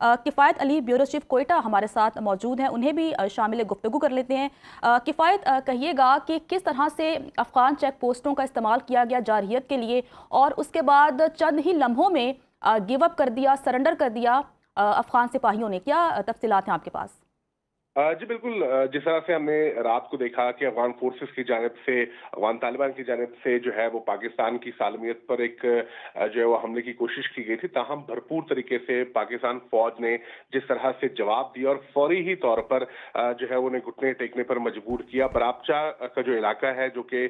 किफ़ायत Ali bureau chief Quetta हमारे साथ मौजूद हैं, उन्हें भी शामिल गुफ्तगू कर लेते हैं। किफ़ायत, कहिएगा कि किस तरह से अफ़गान चेक पोस्टों का इस्तेमाल किया गया जारहियत के लिए और उसके बाद चंद ही लम्हों में गिव अप कर दिया, सरेंडर कर दिया अफ़गान सिपाहियों ने। क्या तफसीलात हैं आपके पास? जी बिल्कुल, जिस तरह से हमने रात को देखा कि अफगान फोर्सेस की जानिब से, अफगान तालिबान की जानिब से जो है वो पाकिस्तान की सालमियत पर एक जो है वो हमले की कोशिश की गई थी, ताहम भरपूर तरीके से पाकिस्तान फौज ने जिस तरह से जवाब दिया और फौरी ही तौर पर जो है उन्हें घुटने टेकने पर मजबूर किया। बराबचा का जो इलाका है, जो कि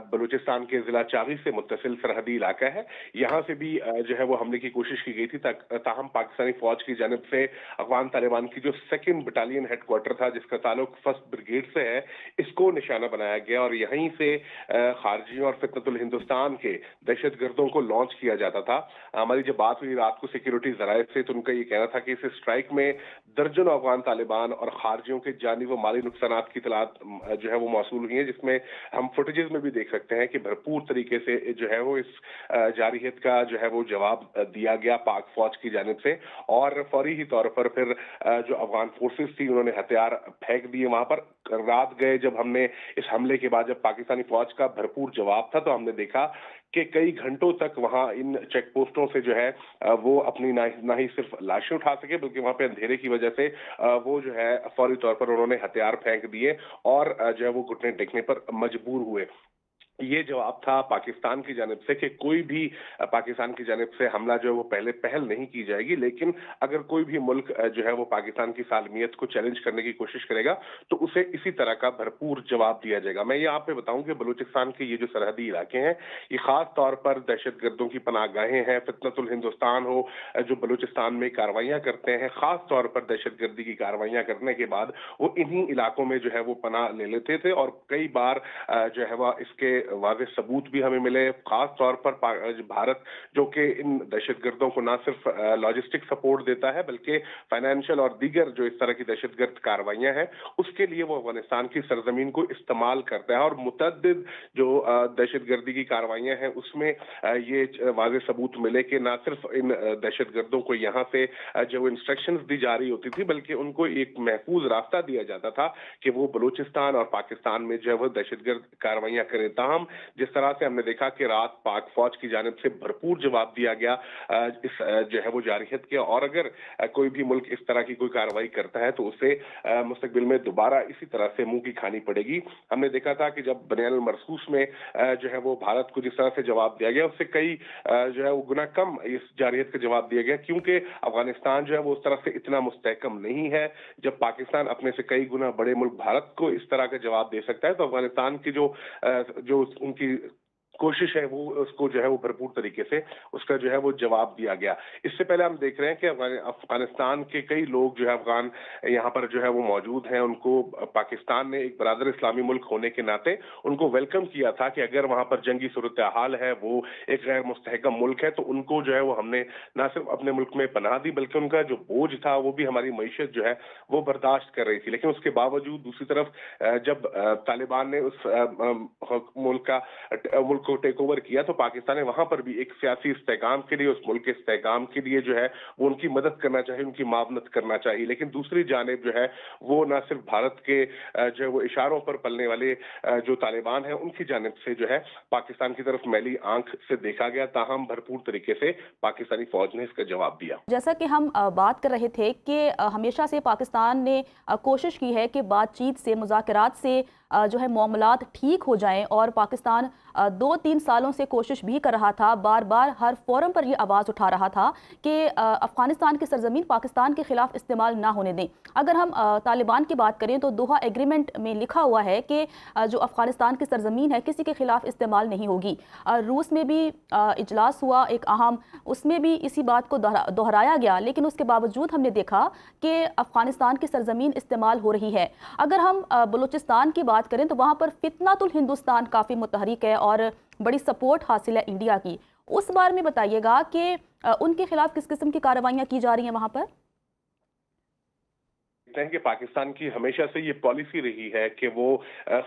बलूचिस्तान के जिला चावी से मुत्तसिल सरहदी इलाका है, यहाँ से भी जो है वो हमले की कोशिश की गई थी, ताहम पाकिस्तानी फौज की जानिब से अफगान तालिबान की जो सेकेंड बटालियन हेडक्वार्टर था, जिसका ताल्लुक फर्स्ट ब्रिगेड से है, इसको निशाना बनाया गया और यहीं से खारजियों और फितनतुल हिंदुस्तान के दहशतगर्दों को लॉन्च किया जाता था। हमारी जब बात हुई रात को सिक्योरिटी जराये से, तो उनका ये कहना था कि इस स्ट्राइक में दर्जनों अफगान तालिबान और खारजियों के जानी व माली नुकसानात की इतलात जो है वो मौसूल हुई है, जिसमें हम फुटेजेस में भी देख सकते हैं कि भरपूर तरीके से जो है वो इस जारहियत का जो है वो जवाब दिया गया पाक फौज की जानिब से। और फौरी ही तौर पर फिर जो अफगान फोर्सेस थी, उन्होंने हथियार फेंक दिए वहां पर। रात गए जब हमने इस हमले के बाद जब पाकिस्तानी फौज का भरपूर जवाब था, तो हमने देखा कि कई घंटों तक वहां इन चेक पोस्टों से जो है वो अपनी ना ही सिर्फ लाशें उठा सके, बल्कि वहां पे अंधेरे की वजह से वो जो है फौरी तौर पर उन्होंने हथियार फेंक दिए और जो है वो घुटने टेकने पर मजबूर हुए। ये जवाब था पाकिस्तान की जानिब से कि कोई भी पाकिस्तान की जानिब से हमला जो है वो पहल नहीं की जाएगी, लेकिन अगर कोई भी मुल्क जो है वो पाकिस्तान की सालमियत को चैलेंज करने की कोशिश करेगा, तो उसे इसी तरह का भरपूर जवाब दिया जाएगा। मैं ये आप पे बताऊं कि बलूचिस्तान के ये जो सरहदी इलाके हैं, ये खास तौर पर दहशतगर्दों की पनाहगाहें हैं। फितनतुल हिंदुस्तान हो, जो बलूचिस्तान में कार्रवाइयां करते हैं, खास तौर पर दहशतगर्दी की कार्रवाइयां करने के बाद वो इन्हीं इलाकों में जो है वो पनाह ले लेते थे और कई बार जो है वह इसके वाज़ेह सबूत भी हमें मिले। खास तौर पर भारत, जो कि इन दहशतगर्दों को ना सिर्फ लॉजिस्टिक सपोर्ट देता है, बल्कि फाइनेंशियल और दीगर जो इस तरह की दहशतगर्द कार्रवाइयां हैं, उसके लिए वो अफगानिस्तान की सरजमीन को इस्तेमाल करता है। और मुतअद्दिद जो दहशतगर्दी की कार्रवाइयां हैं, उसमें ये वाज़ेह सबूत मिले कि ना सिर्फ इन दहशतगर्दों को यहाँ से जो इंस्ट्रक्शंस दी जा रही होती थी, बल्कि उनको एक महफूज रास्ता दिया जाता था कि वो बलूचिस्तान और पाकिस्तान में जो है वो दहशतगर्द कार्रवाइयां करें। ताहम जिस तरह से हमने देखा कि रात पाक फौज की जानिब से भरपूर जवाब दिया गया इस जो है वो जारहियत के, और अगर कोई भी मुल्क इस तरह की कोई कार्रवाई करता है, तो उसे मुस्तकबिल में दोबारा इसी तरह से मुंह की खानी पड़ेगी। हमने देखा था कि जब बनियान मरसूस में जो है वो भारत को जिस तरह से जवाब दिया गया, उससे कई जो है वो गुना कम इस जारहियत का जवाब दिया गया, क्योंकि अफगानिस्तान जो है वो उस तरह से इतना मुस्तहकम नहीं है। जब पाकिस्तान अपने से कई गुना बड़े मुल्क भारत को इस तरह का जवाब दे सकता है, तो अफगानिस्तान की जो उनकी कोशिश है, वो उसको जो है वो भरपूर तरीके से उसका जो है वो जवाब दिया गया। इससे पहले हम देख रहे हैं कि अफगानिस्तान के कई लोग जो है अफगान यहाँ पर जो है वो मौजूद हैं। उनको पाकिस्तान ने एक बरादर इस्लामी मुल्क होने के नाते उनको वेलकम किया था कि अगर वहां पर जंगी सूरत हाल है, वो एक गैर मुस्तहकम मुल्क है, तो उनको जो है वो हमने ना सिर्फ अपने मुल्क में पनाह दी, बल्कि उनका जो बोझ था वो भी हमारी मईशत जो है वो बर्दाश्त कर रही थी। लेकिन उसके बावजूद दूसरी तरफ जब तालिबान ने उस मुल्क को टेक ओवर किया, तो पाकिस्तान ने वहां पर भी एक सियासी इस्तेहकाम के लिए, उस मुल्क के इस्तेहकाम के लिए जो है वो उनकी मदद करना चाहिए, उनकी मावनत करना चाहिए। लेकिन दूसरी जानिब जो है वो ना सिर्फ भारत के जो है वो इशारों पर पलने वाले जो तालिबान है, उनकी जानिब से जो है पाकिस्तान की तरफ मैली आंख से देखा गया। ताहम भरपूर तरीके से पाकिस्तानी फौज ने इसका जवाब दिया। जैसा कि हम बात कर रहे थे कि हमेशा से पाकिस्तान ने कोशिश की है कि बातचीत से, मुज़ाकरात से जो है मामलात ठीक हो जाएं, और पाकिस्तान 2-3 सालों से कोशिश भी कर रहा था, बार बार हर फोरम पर ये आवाज़ उठा रहा था कि अफ़गानिस्तान की सरजमीन पाकिस्तान के ख़िलाफ़ इस्तेमाल ना होने दें। अगर हम तालिबान की बात करें, तो दोहा एग्रीमेंट में लिखा हुआ है कि जो अफ़गानिस्तान की सरजमीन है किसी के ख़िलाफ़ इस्तेमाल नहीं होगी। रूस में भी इजलास हुआ एक अहम, उसमें भी इसी बात को दोहराया गया, लेकिन उसके बावजूद हमने देखा कि अफ़गानिस्तान की सरजमीन इस्तेमाल हो रही है। अगर हम बलूचिस्तान की बात करें, तो वहाँ पर फितनातुल हिंदुस्तान काफ़ी मुतहरिक है और बड़ी सपोर्ट हासिल है इंडिया की। उस बारे में बताइएगा कि उनके खिलाफ किस किस्म की कार्रवाइयाँ की जा रही हैं वहाँ पर? देखते हैं कि पाकिस्तान की हमेशा से ये पॉलिसी रही है कि वो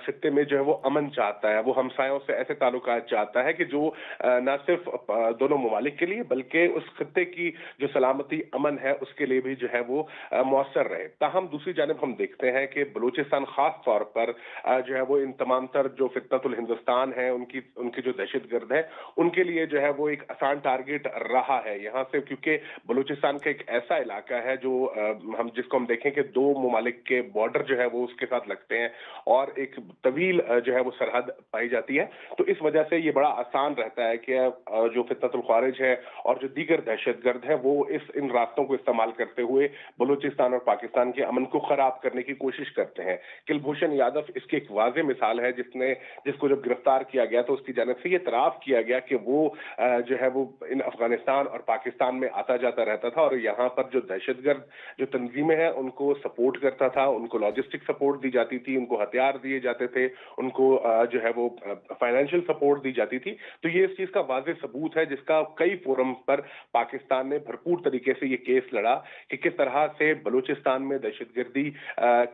खित्ते में जो है वो अमन चाहता है, वो हमसायों से ऐसे ताल्लुकात चाहता है कि जो न सिर्फ दोनों ममालिक के लिए बल्कि उस खित्ते की जो सलामती अमन है उसके लिए भी जो है वो मौसर रहे। ताहम दूसरी जानिब हम देखते हैं कि बलूचिस्तान खास तौर पर जो है वो इन तमाम तर जो फितनतुल हिंदुस्तान है उनकी जो दहशतगर्द है उनके लिए जो है वो एक आसान टारगेट रहा है यहाँ से, क्योंकि बलूचिस्तान का एक ऐसा इलाका है जो हम जिसको हम देखें कि दो ममालिक के बॉर्डर जो है वो उसके साथ लगते हैं और एक तवील जो है वो सरहद पाई जाती है। तो इस वजह से ये बड़ा आसान रहता है कि जो फितनतुल ख्वारिज है और जो दीगर दहशतगर्द है वो इन रास्तों को इस्तेमाल करते हुए बलूचिस्तान और पाकिस्तान के अमन को खराब करने की कोशिश करते हैं। कुलभूषण यादव इसकी एक वाज़ेह मिसाल है जिसको जब गिरफ्तार किया गया तो उसकी जानिब से ये इतराफ किया गया कि वो जो है वो इन अफगानिस्तान और पाकिस्तान में आता जाता रहता था और यहाँ पर जो दहशतगर्द जो तंजीमें हैं उनको सपोर्ट करता था, उनको लॉजिस्टिक सपोर्ट दी जाती थी, उनको हथियार दिए जाते थे, उनको जो है वो फाइनेंशियल सपोर्ट दी जाती थी। तो ये इस चीज का वाज़ेह सबूत है जिसका कई फोरम पर पाकिस्तान ने भरपूर तरीके से ये केस लड़ा कि किस तरह से बलूचिस्तान में दहशतगर्दी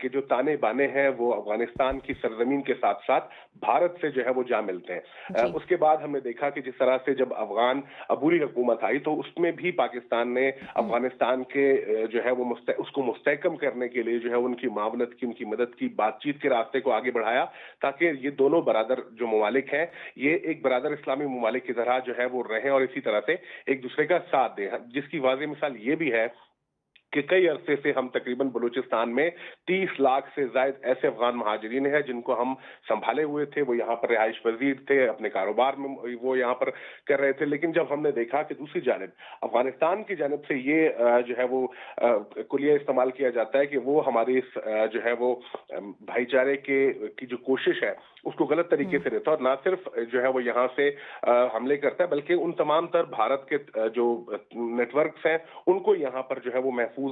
के जो ताने बाने हैं वो अफगानिस्तान की सरजमीन के साथ साथ भारत से जो है वो जा मिलते हैं। जी। उसके बाद हमने देखा कि जिस तरह से जब अफगान अबूरी हुकूमत आई तो उसमें भी पाकिस्तान ने अफगानिस्तान के जो है वो उसको मुस्तहकम करने के लिए जो है उनकी मावनत की, उनकी मदद की, बातचीत के रास्ते को आगे बढ़ाया ताकि ये दोनों बरादर जो ममालिक हैं ये एक बरादर इस्लामी ममालिक की तरह जो है वो रहें और इसी तरह से एक दूसरे का साथ दें, जिसकी वाज़ेह मिसाल ये भी है कि कई अरसे से हम तकरीबन बलूचिस्तान में 30 लाख से ज्यादा ऐसे अफगान महाजरीन हैं जिनको हम संभाले हुए थे, वो यहाँ पर रिहाइश पजीर थे, अपने कारोबार में वो यहाँ पर कर रहे थे। लेकिन जब हमने देखा कि दूसरी जानिब अफगानिस्तान की जानिब से ये जो है वो कुलिया इस्तेमाल किया जाता है कि वो हमारी इस जो है वो भाईचारे की जो कोशिश है उसको गलत तरीके से रहता है और ना सिर्फ जो है वो यहाँ से हमले करता है बल्कि उन तमाम तर भारत के जो नेटवर्क्स हैं उनको यहाँ पर जो है वो महफूज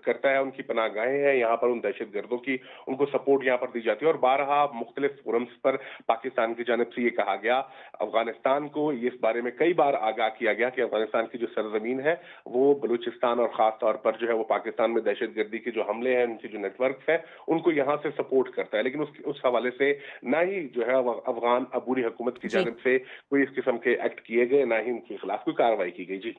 करता है, उनकी पनाहगाहें हैं यहाँ पर, उन दहशतगर्दों की उनको सपोर्ट यहाँ पर दी जाती है। और बारहा मुख्तलिफ फोरम्स पर पाकिस्तान की जानिब से ये कहा गया, अफगानिस्तान को इस बारे में कई बार आगाह किया गया कि अफगानिस्तान की जो सरजमीन है वो बलूचिस्तान और खास तौर पर जो है वो पाकिस्तान में दहशतगर्दी के जो हमले हैं उनके जो नेटवर्क हैं उनको यहाँ से सपोर्ट करता है। लेकिन उस हवाले से ना ही जो है अफगान अबूरी हुकूमत की जी। जानिब से कोई इस किस्म के एक्ट किए गए, ना ही उनके खिलाफ कोई कार्रवाई की गई। जी।